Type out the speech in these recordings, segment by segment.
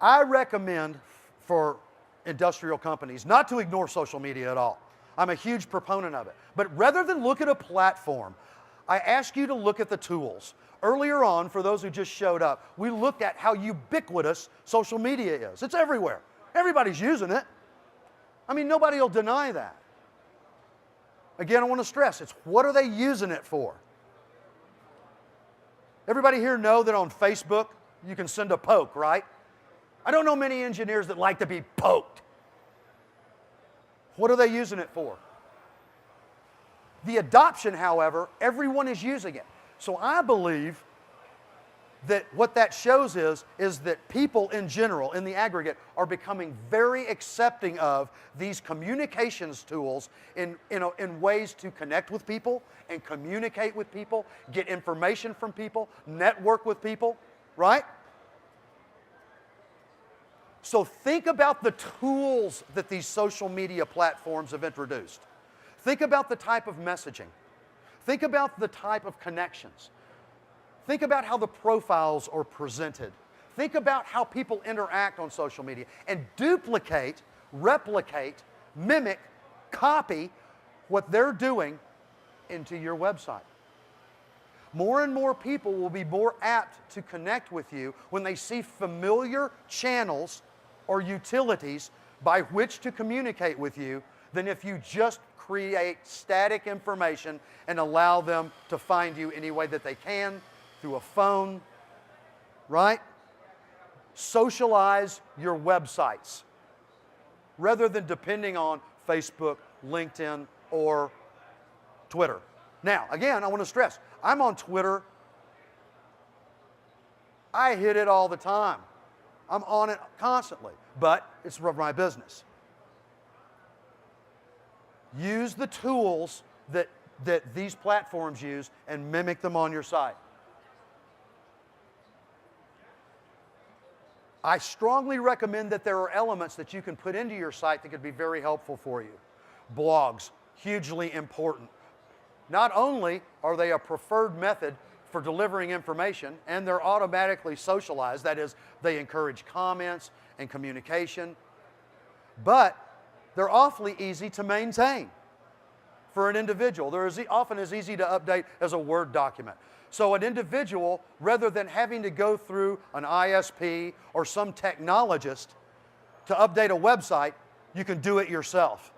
I recommend for industrial companies not to ignore social media at all. I'm a huge proponent of it. But rather than look at a platform, I ask you to look at the tools. Earlier on, for those who just showed up, we looked at how ubiquitous social media is. It's everywhere. Everybody's using it. I mean, nobody will deny that. Again, I want to stress, it's what are they using it for? Everybody here know that on Facebook, you can send a poke, right? I don't know many engineers that like to be poked. What are they using it for? The adoption, however, everyone is using it. So I believe that what that shows is that people in general, in the aggregate, are becoming very accepting of these communications tools in ways to connect with people and communicate with people, get information from people, network with people, right? So think about the tools that these social media platforms have introduced. Think about the type of messaging. Think about the type of connections. Think about how the profiles are presented. Think about how people interact on social media and duplicate, replicate, mimic, copy what they're doing into your website. More and more people will be more apt to connect with you when they see familiar channels or utilities by which to communicate with you than if you just create static information and allow them to find you any way that they can, through a phone, right? Socialize your websites rather than depending on Facebook, LinkedIn, or Twitter. Now, again, I want to stress, I'm on Twitter. I hit it all the time. I'm on it constantly, but it's for my business. Use the tools that these platforms use and mimic them on your site. I strongly recommend that there are elements that you can put into your site that could be very helpful for you. Blogs, hugely important. Not only are they a preferred method for delivering information, and they're automatically socialized, that is, they encourage comments and communication, but they're awfully easy to maintain for an individual. They're often as easy to update as a Word document. So an individual, rather than having to go through an ISP or some technologist to update a website, you can do it yourself.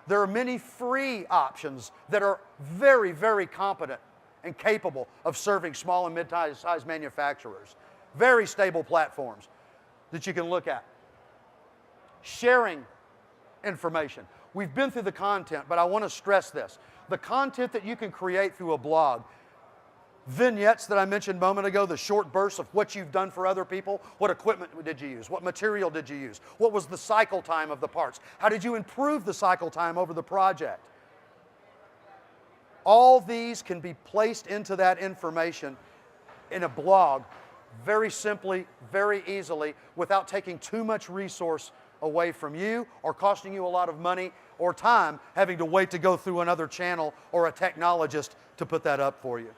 There are many free options that are very, very competent and capable of serving small and mid-sized manufacturers. Very stable platforms that you can look at. Sharing information. We've been through the content, but I want to stress this. The content that you can create through a blog, vignettes that I mentioned a moment ago, the short bursts of what you've done for other people, what equipment did you use, what material did you use, what was the cycle time of the parts, how did you improve the cycle time over the project. All these can be placed into that information in a blog very simply, very easily, without taking too much resource away from you or costing you a lot of money or time having to wait to go through another channel or a technologist to put that up for you.